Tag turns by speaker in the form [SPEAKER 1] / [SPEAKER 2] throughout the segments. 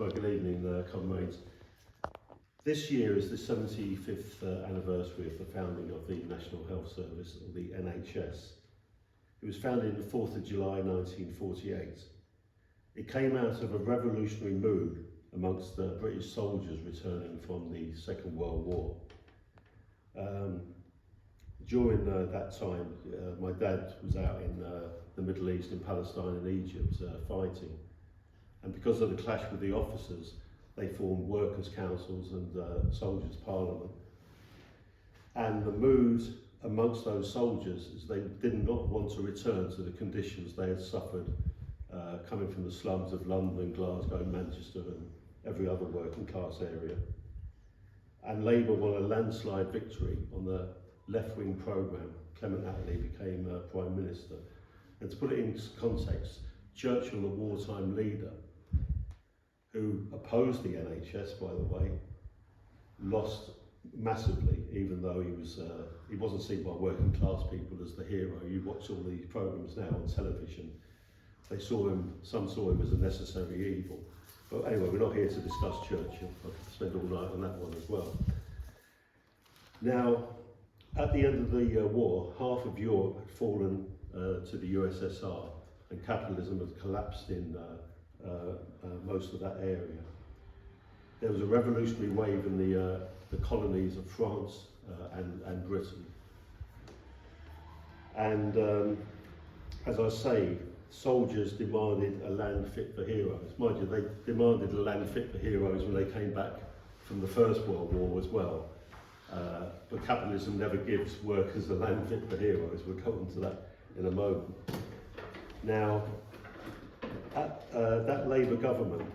[SPEAKER 1] Well, good evening, comrades. This year is the 75th anniversary of the founding of the National Health Service, or the NHS. It was founded on the 4th of July 1948. It came out of a revolutionary mood amongst the British soldiers returning from the Second World War. During that time, my dad was out in the Middle East, in Palestine and Egypt, fighting. And because of the clash with the officers, they formed workers' councils and soldiers' parliament. And the mood amongst those soldiers is they did not want to return to the conditions they had suffered coming from the slums of London, Glasgow, Manchester and every other working class area. And Labour won a landslide victory on the left-wing programme. Clement Attlee became Prime Minister. And to put it in context, Churchill, a wartime leader, who opposed the NHS, by the way, lost massively, even though he wasn't seen by working class people as the hero. You watch all these programmes now on television, some saw him as a necessary evil. But anyway, we're not here to discuss Churchill. I could spend all night on that one as well. Now, at the end of the war, half of Europe had fallen to the USSR, and capitalism had collapsed in most of that area. There was a revolutionary wave in the colonies of France and Britain. And as I say, soldiers demanded a land fit for heroes. Mind you, they demanded a land fit for heroes when they came back from the First World War as well. But capitalism never gives workers a land fit for heroes. We'll come on to that in a moment. Now, that Labour government,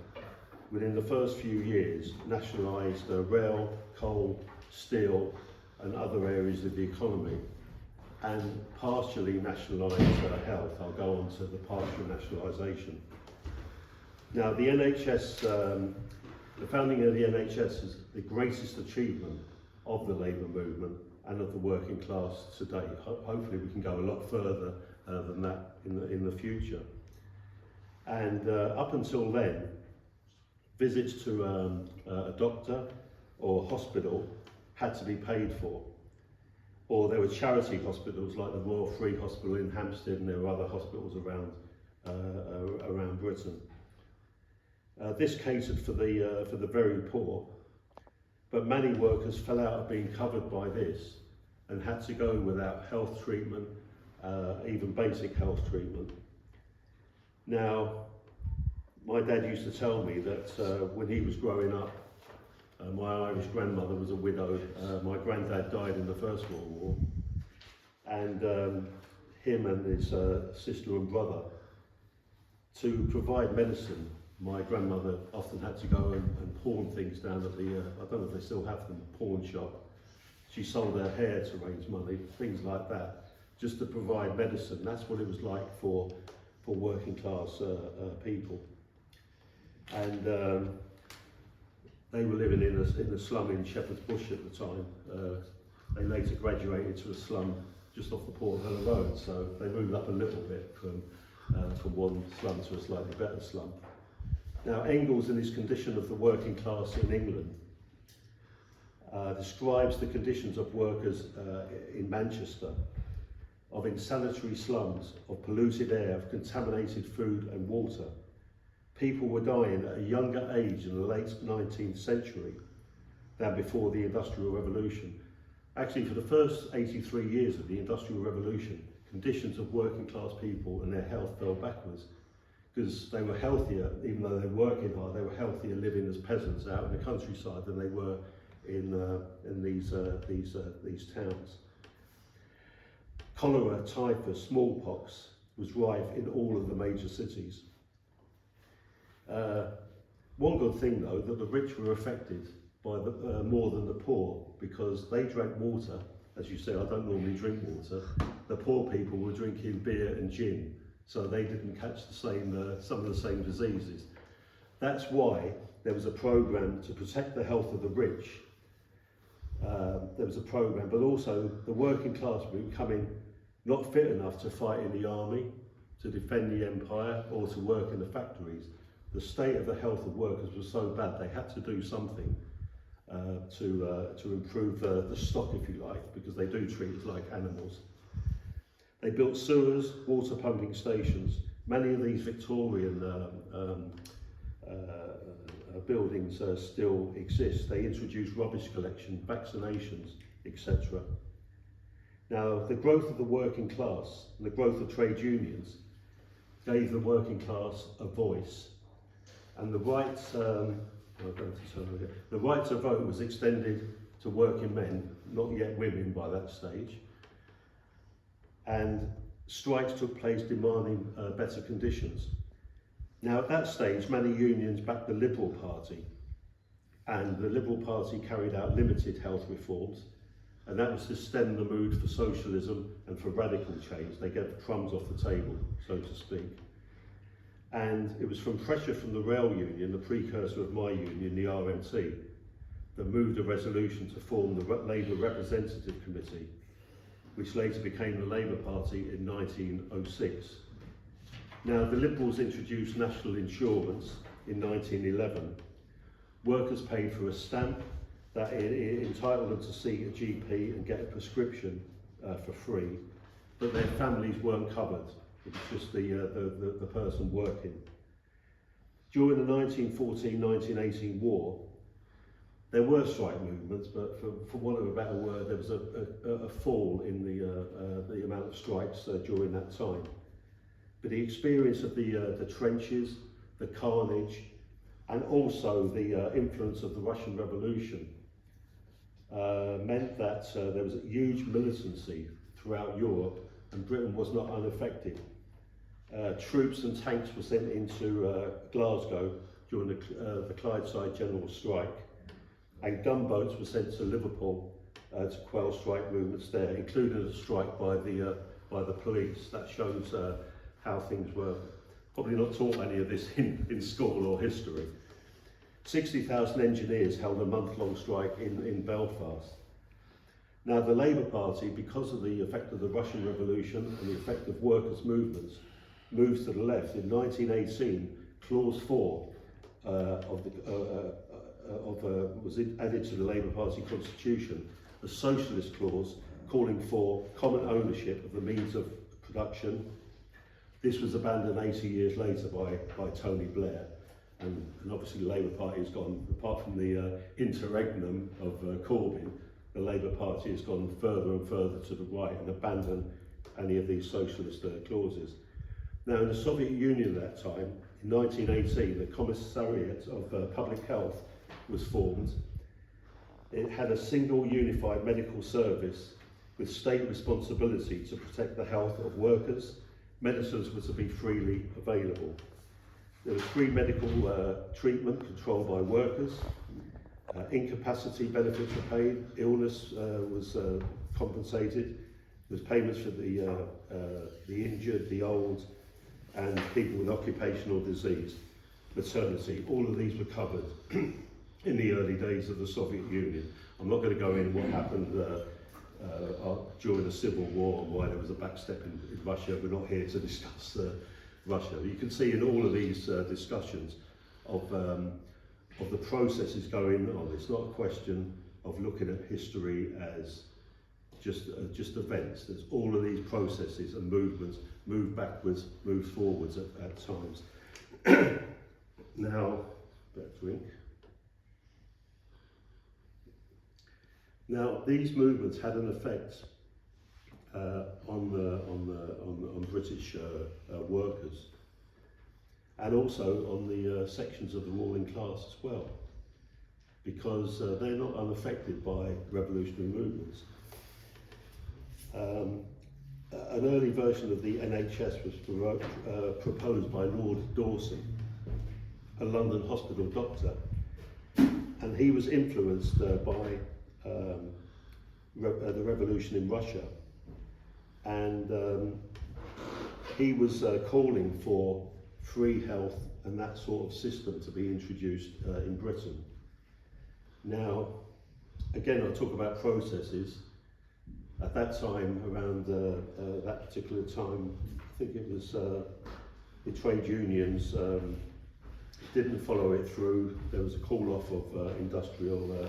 [SPEAKER 1] within the first few years, nationalised rail, coal, steel and other areas of the economy, and partially nationalised health. I'll go on to the partial nationalisation. Now, the NHS, the founding of the NHS is the greatest achievement of the Labour movement and of the working class today. Hopefully we can go a lot further than that in the future. And up until then, visits to a doctor or hospital had to be paid for. Or there were charity hospitals like the Royal Free Hospital in Hampstead, and there were other hospitals around Britain. This catered for the very poor, but many workers fell out of being covered by this and had to go without health treatment, even basic health treatment. Now, my dad used to tell me that when he was growing up, my Irish grandmother was a widow. My granddad died in the First World War, and him and his sister and brother, to provide medicine, my grandmother often had to go and pawn things down at the, I don't know if they still have them, pawn shop. She sold her hair to raise money, things like that, just to provide medicine. That's what it was like for working class people. And they were living in a slum in Shepherd's Bush at the time. They later graduated to a slum just off the Port Villa Road, so they moved up a little bit from one slum to a slightly better slum. Now, Engels, in his Condition of the Working Class in England, describes the conditions of workers in Manchester, of insanitary slums, of polluted air, of contaminated food and water. People were dying at a younger age in the late 19th century than before the Industrial Revolution. Actually, for the first 83 years of the Industrial Revolution, conditions of working class people and their health fell backwards, because they were healthier, even though they were working hard, they were healthier living as peasants out in the countryside than they were in these towns. Cholera, typhus, smallpox was rife in all of the major cities. One good thing though, that the rich were affected by more than the poor, because they drank water. As you say, I don't normally drink water. The poor people were drinking beer and gin, so they didn't catch the same, some of the same diseases. That's why there was a programme to protect the health of the rich. There was a programme, but also the working class were becoming not fit enough to fight in the army, to defend the empire, or to work in the factories. the state of the health of workers was so bad they had to do something to improve the stock, if you like, because they do treat us like animals. They built sewers, water pumping stations. Many of these Victorian buildings still exist. They introduced rubbish collection, vaccinations, etc. Now, the growth of the working class and the growth of trade unions gave the working class a voice, and the right to vote was extended to working men, not yet women by that stage, and strikes took place demanding better conditions. Now, at that stage, many unions backed the Liberal Party, and the Liberal Party carried out limited health reforms, and that was to stem the mood for socialism and for radical change. They get crumbs off the table, so to speak. And it was from pressure from the Rail Union, the precursor of my union, the RMT, that moved a resolution to form the Labour Representative Committee, which later became the Labour Party in 1906. Now, the Liberals introduced national insurance in 1911. Workers paid for a stamp that entitled them to see a GP and get a prescription for free, but their families weren't covered. It was just the person working. During the 1914-1918 war, there were strike movements, but for want of a better word, there was a fall in the amount of strikes during that time. But the experience of the trenches, the carnage, and also the influence of the Russian Revolution meant that there was a huge militancy throughout Europe, and Britain was not unaffected. Troops and tanks were sent into Glasgow during the Clydeside General Strike, and gunboats were sent to Liverpool to quell strike movements there, including a strike by the police. That shows how things were. Probably not taught any of this in school or history. 60,000 engineers held a month-long strike in Belfast. Now, the Labour Party, because of the effect of the Russian Revolution and the effect of workers' movements, moves to the left. In 1918, Clause 4 was added to the Labour Party constitution, the Socialist clause calling for common ownership of the means of production. This was abandoned 80 years later by Tony Blair, and obviously the Labour Party has gone, apart from the interregnum of Corbyn, the Labour Party has gone further and further to the right and abandoned any of these socialist clauses. Now, in the Soviet Union at that time, in 1918, the Commissariat of Public Health was formed. It had a single unified medical service with state responsibility to protect the health of workers. Medicines were to be freely available. There was free medical treatment controlled by workers. Incapacity benefits were paid. Illness was compensated. There was payments for the injured, the old, and people with occupational disease, maternity. All of these were covered in the early days of the Soviet Union. I'm not going to go into what happened during the Civil War and why there was a backstep in Russia. We're not here to discuss Russia. You can see in all of these discussions of the processes going on. It's not a question of looking at history as just events. There's all of these processes and movements, move backwards, move forwards at times. Now, back drink. Now, these movements had an effect on British workers, and also on the sections of the ruling class as well, because they're not unaffected by revolutionary movements. An early version of the NHS was proposed by Lord Dawson, a London hospital doctor, and he was influenced by the revolution in Russia, and he was calling for free health and that sort of system to be introduced in Britain. Now, again, I'll talk about processes. At that time, around that particular time, I think it was the trade unions didn't follow it through. There was a call off of industrial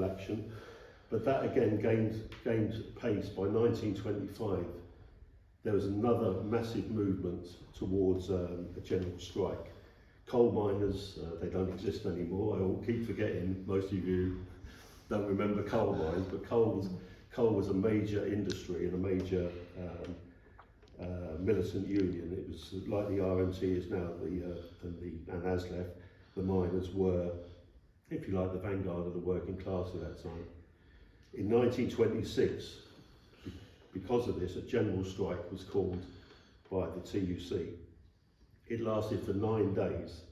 [SPEAKER 1] action, but that again gained pace. By 1925, there was another massive movement towards a general strike. Coal miners, they don't exist anymore. I keep forgetting, most of you don't remember coal mines, but coal was a major industry and a major militant union. It was like the RMT is now, and has left. The miners were, if you like, the vanguard of the working class at that time. In 1926, because of this, a general strike was called by the TUC. It lasted for 9 days.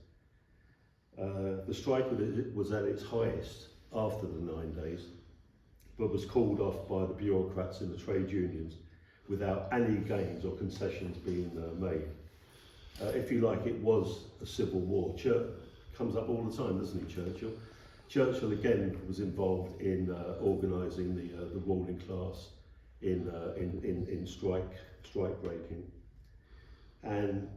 [SPEAKER 1] The strike was at its highest after the 9 days, but was called off by the bureaucrats in the trade unions without any gains or concessions being made. If you like, it was a civil war. Comes up all the time, doesn't he, Churchill? Churchill again was involved in organising the ruling class in strike breaking, and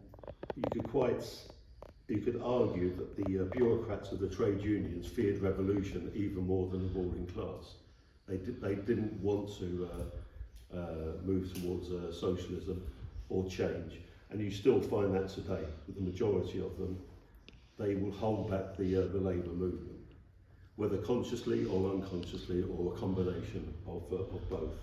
[SPEAKER 1] you could argue that the bureaucrats of the trade unions feared revolution even more than the ruling class. They didn't want to move towards socialism or change, and you still find that today with the majority of them. They will hold back the labour movement, whether consciously or unconsciously, or a combination of both.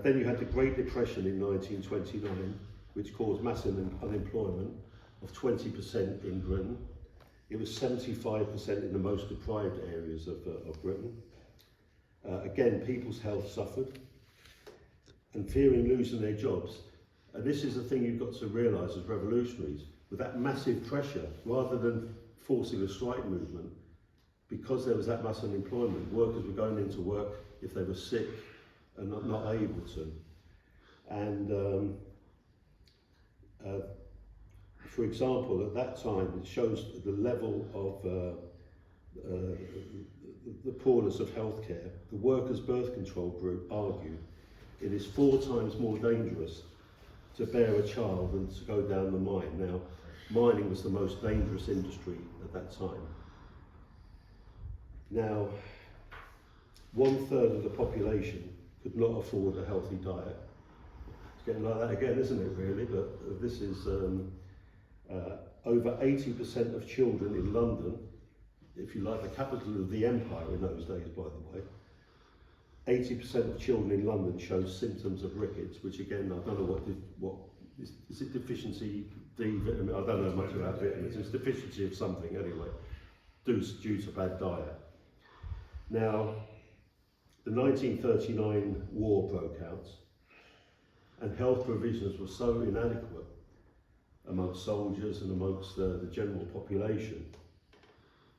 [SPEAKER 1] Then you had the Great Depression in 1929, which caused massive unemployment of 20% in Britain. It was 75% in the most deprived areas of Britain. Again, people's health suffered, and fearing losing their jobs. And this is the thing you've got to realise as revolutionaries, with that massive pressure, rather than forcing a strike movement, because there was that mass unemployment, workers were going into work if they were sick and not able to. And for example, at that time, it shows the level of the poorness of healthcare. The Workers' Birth Control Group argued it is 4 times more dangerous to bear a child than to go down the mine. Now, mining was the most dangerous industry at that time. Now, 1/3 of the population could not afford a healthy diet. It's getting like that again, isn't it, really? But this is over 80% of children in London, if you like, the capital of the empire in those days, by the way, 80% of children in London show symptoms of rickets, which again, I don't know what is it deficiency D vitamin? I don't know much about vitamins. It's deficiency of something anyway, due to bad diet. Now, the 1939 war broke out, and health provisions were so inadequate amongst soldiers and amongst the general population.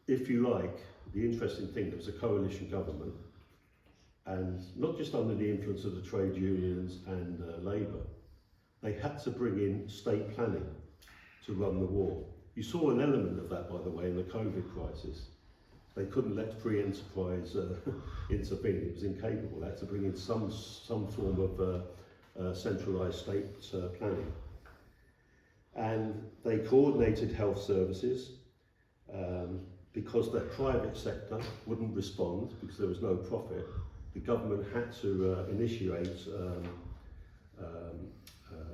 [SPEAKER 1] If you like, the interesting thing, there was a coalition government, and not just under the influence of the trade unions and Labour, they had to bring in state planning to run the war. You saw an element of that, by the way, in the COVID crisis. They couldn't let free enterprise intervene, it was incapable. They had to bring in some form of centralised state planning. And they coordinated health services because the private sector wouldn't respond because there was no profit. The government had to initiate,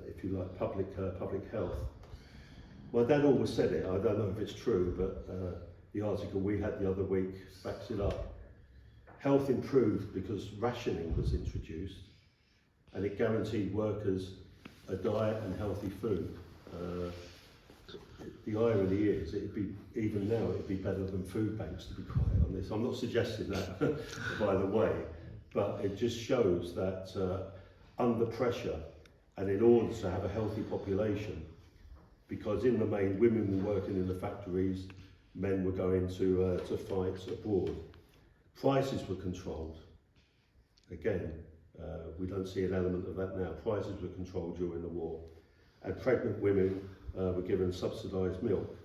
[SPEAKER 1] if you like, public health. My dad always said it, I don't know if it's true, but the article we had the other week backs it up. Health improved because rationing was introduced, and it guaranteed workers a diet and healthy food. The irony is, even now, it'd be better than food banks, to be quite honest. I'm not suggesting that, by the way, but it just shows that under pressure, and in order to have a healthy population, because in the main, women were working in the factories, men were going to fight abroad. Prices were controlled. Again, we don't see an element of that now. Prices were controlled during the war. And pregnant women were given subsidised milk.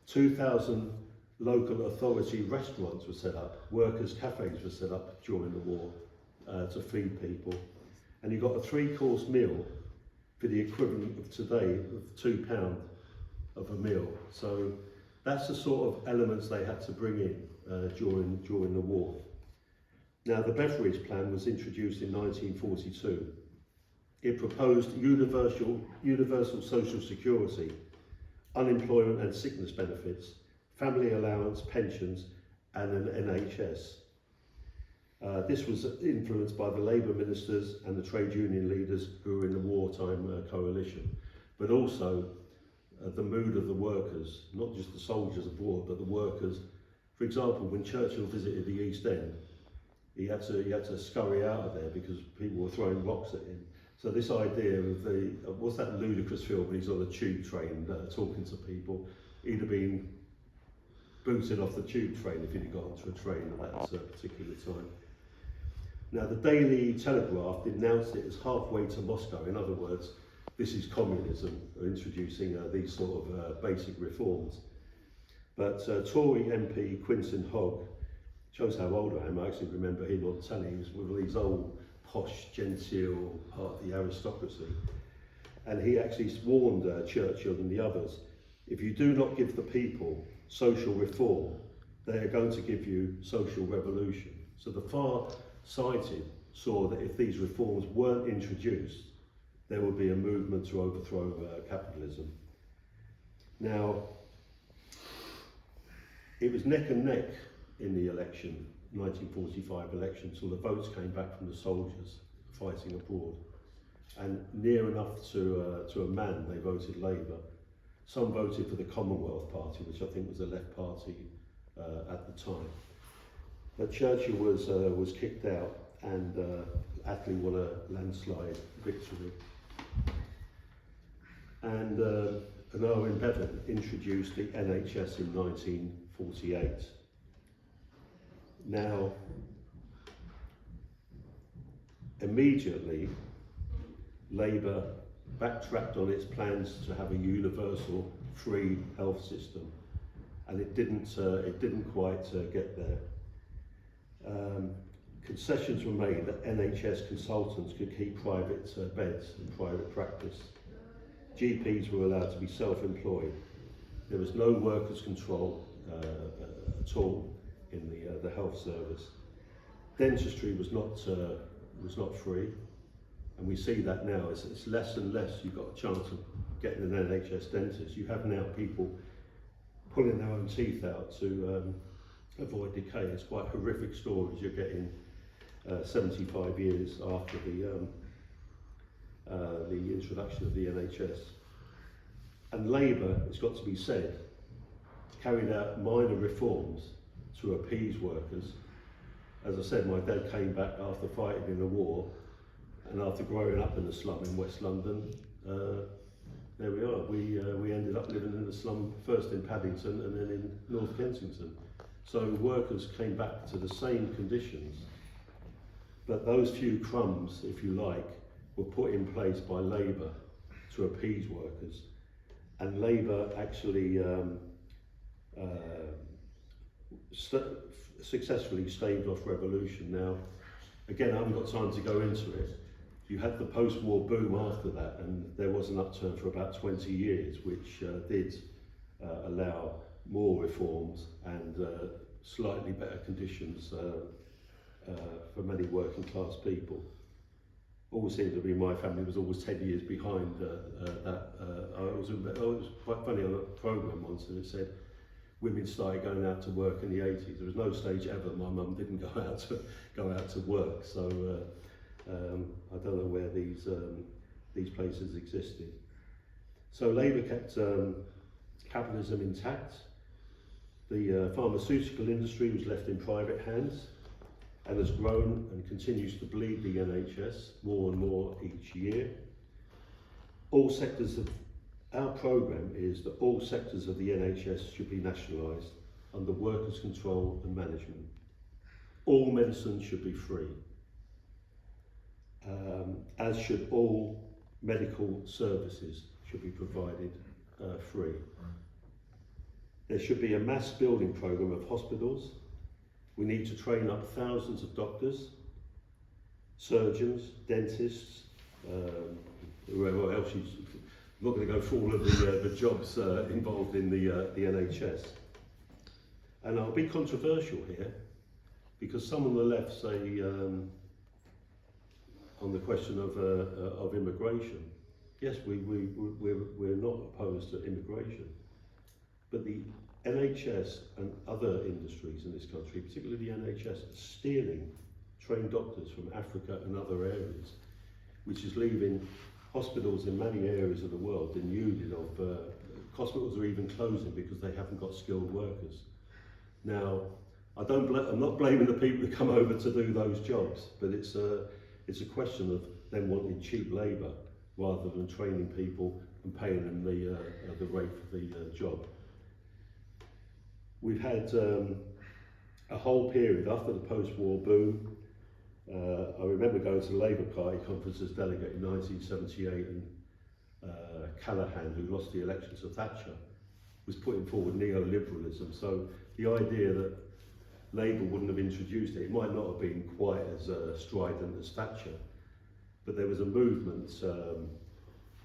[SPEAKER 1] 2,000 local authority restaurants were set up. Workers' cafes were set up during the war to feed people. And you got a 3-course meal for the equivalent of today of £2 of a meal. So that's the sort of elements they had to bring in during the war. Now, the Beveridge Plan was introduced in 1942. It proposed universal social security, unemployment and sickness benefits, family allowance, pensions, and an NHS. This was influenced by the Labour ministers and the trade union leaders who were in the wartime coalition, but also the mood of the workers, not just the soldiers abroad, but the workers. For example, when Churchill visited the East End, he had to scurry out of there because people were throwing rocks at him. So this idea of what's that ludicrous film when he's on a tube train talking to people, he'd have been booted off the tube train if he'd got onto a train at that particular time. Now, the Daily Telegraph denounced it as halfway to Moscow. In other words, this is communism, introducing these sort of basic reforms. But Tory MP Quinton Hogg, shows how old I am, I actually remember him on telly. He was with these old, posh, genteel part of the aristocracy. And he actually warned Churchill and the others, if you do not give the people social reform, they are going to give you social revolution. So the far-sighted saw that if these reforms weren't introduced, there would be a movement to overthrow capitalism. Now, it was neck and neck in the election, 1945 election, till the votes came back from the soldiers fighting abroad. And near enough to a man, they voted Labour. Some voted for the Commonwealth Party, which I think was the left party at the time. But Churchill was kicked out, and Attlee won a landslide victory. And Owen Bevan introduced the NHS in 1948. Now, immediately, Labour backtracked on its plans to have a universal free health system, and it didn't quite get there. Concessions were made that NHS consultants could keep private beds and private practice. GPs were allowed to be self-employed. There was no workers' control at all in the health service. Dentistry was not free, and we see that now. It's less and less you've got a chance of getting an NHS dentist. You have now people pulling their own teeth out to avoid decay. It's quite horrific stories you're getting 75 years after the introduction of the NHS. And Labour, it's got to be said, carried out minor reforms to appease workers. As I said, my dad came back after fighting in the war, and after growing up in the slum in West London, there we are. We ended up living in the slum first in Paddington and then in North Kensington. So workers came back to the same conditions, but those few crumbs, if you like, were put in place by Labour to appease workers, and Labour actually successfully staved off revolution. Now, again, I haven't got time to go into it. You had the post-war boom after that, and there was an upturn for about 20 years, which did allow more reforms and slightly better conditions for many working class people. Always seemed to be my family was always 10 years behind that. It was quite funny on a programme once, and it said women started going out to work in the 80s. There was no stage ever my mum didn't go out to work. So I don't know where these places existed. So Labour kept capitalism intact. The pharmaceutical industry was left in private hands and has grown and continues to bleed the NHS more and more each year. All sectors of our programme is that all sectors of the NHS should be nationalised under workers' control and management. All medicine should be free, as should all medical services should be provided free. There should be a mass building programme of hospitals. We need to train up thousands of doctors, surgeons, dentists, whoever else not going to go through all of the jobs involved in the NHS. And I'll be controversial here, because some on the left say, on the question of immigration, yes, we're not opposed to immigration, but the NHS and other industries in this country, particularly the NHS, are stealing trained doctors from Africa and other areas, which is leaving hospitals in many areas of the world denuded of, hospitals are even closing because they haven't got skilled workers. Now, I'm not blaming the people that come over to do those jobs, but it's a question of them wanting cheap labour rather than training people and paying them the rate for the job. We've had a whole period after the post-war boom. I remember going to the Labour Party conference as delegate in 1978, and Callaghan, who lost the election to Thatcher, was putting forward neoliberalism. So the idea that Labour wouldn't have introduced it might not have been quite as strident as Thatcher, but there was a movement.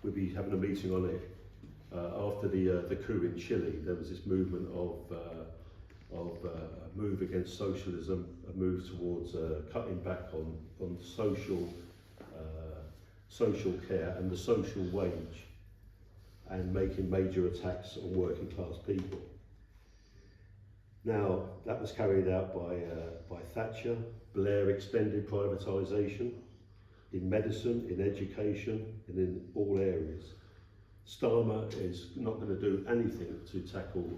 [SPEAKER 1] We'll be having a meeting on it after the coup in Chile. There was this movement of a move against socialism, a move towards cutting back on social care and the social wage, and making major attacks on working class people. Now, that was carried out by Thatcher. Blair extended privatisation in medicine, in education, and in all areas. Starmer is not going to do anything to tackle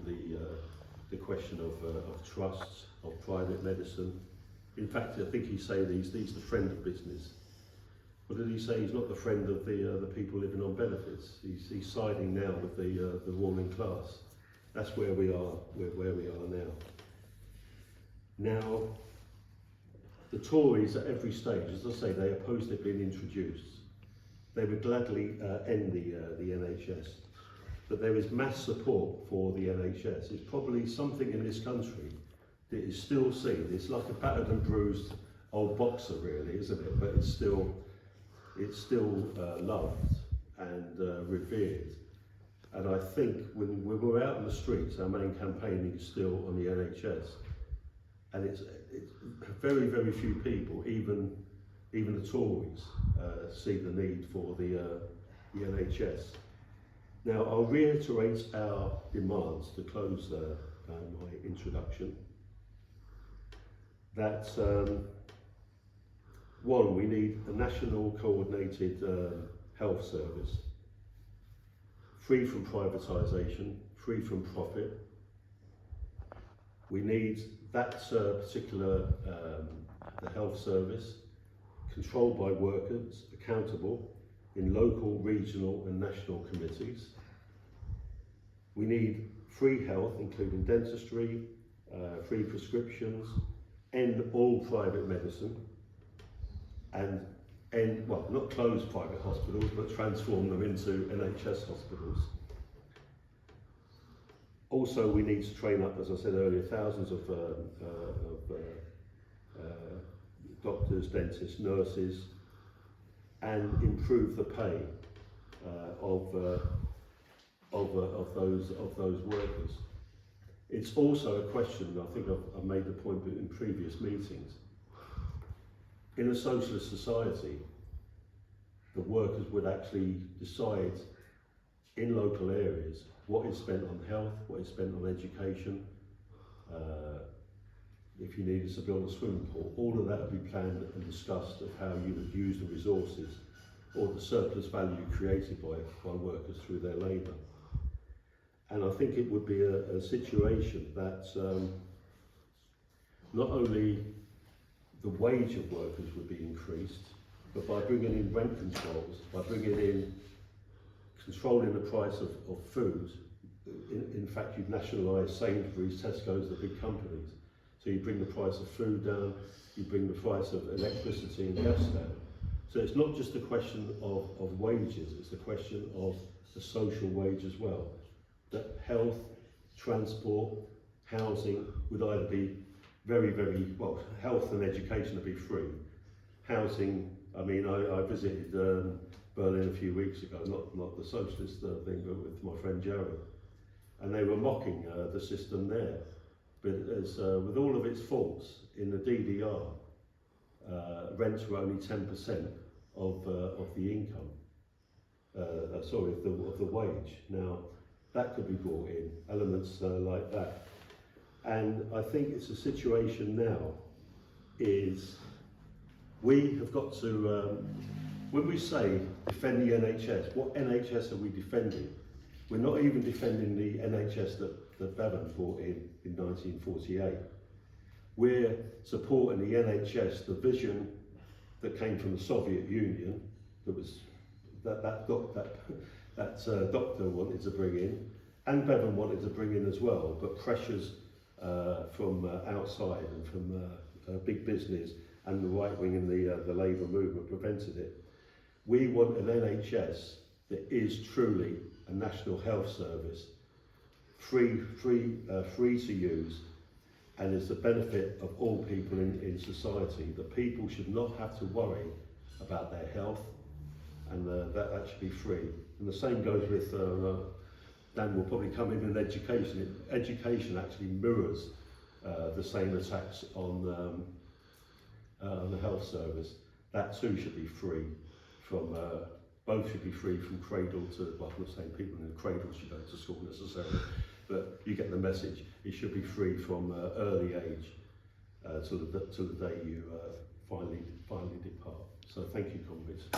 [SPEAKER 1] the question of trusts, of private medicine. In fact, I think he's saying he's the friend of business. What did he say? He's not the friend of the people living on benefits. He's siding now with the ruling class. That's where we are. Where we are now. Now, the Tories at every stage, as I say, they opposed it being introduced. They would gladly end the NHS, but there is mass support for the NHS. It's probably something in this country that is still seen. It's like a battered and bruised old boxer, really, isn't it? But it's still loved and revered. And I think when we're out in the streets, our main campaigning is still on the NHS. And it's very, very few people, even the Tories, see the need for the NHS. Now, I'll reiterate our demands to close my introduction. That one, we need a national coordinated health service, free from privatisation, free from profit. We need that particular the health service controlled by workers, accountable in local, regional and national committees. We need free health, including dentistry, free prescriptions, end all private medicine, and well, not close private hospitals, but transform them into NHS hospitals. Also, we need to train up, as I said earlier, thousands of doctors, dentists, nurses, and improve the pay of those workers. It's also a question, I think I've made the point in previous meetings. In a socialist society, the workers would actually decide in local areas what is spent on health, what is spent on education, if you needed to build a swimming pool. All of that would be planned and discussed of how you would use the resources or the surplus value created by workers through their labour. And I think it would be a situation that not only the wage of workers would be increased, but by bringing in rent controls, by bringing in controlling the price of food. In fact, you'd nationalise Sainsbury's, Tesco's, the big companies. So you bring the price of food down, you bring the price of electricity and gas down. So it's not just a question of wages, it's a question of the social wage as well. That health, transport, housing would either be very, very, well, health and education would be free. Housing, I mean, I visited Berlin a few weeks ago, not the socialist thing, but with my friend Jerry, and they were mocking the system there. But as with all of its faults, in the DDR, rents were only 10% of the income. Sorry, of the wage. Now, that could be brought in, elements like that. And I think it's a situation now is we have got to, when we say defend the NHS, what NHS are we defending? We're not even defending the NHS that Bevan brought in 1948. We're supporting the NHS, the vision that came from the Soviet Union, that was that doctor wanted to bring in, and Bevan wanted to bring in as well, but pressures from outside and from big business and the right wing and the Labour movement prevented it. We want an NHS that is truly a national health service, free to use, and is the benefit of all people in society. That people should not have to worry about their health, and that should be free. And the same goes with, Dan will probably come in education. Education actually mirrors the same attacks on the health service. That too should be free from, both should be free from cradle to, well, I'm not saying people in the cradle should go to school necessarily, but you get the message. It should be free from early age till the day you finally depart. So thank you, comrades.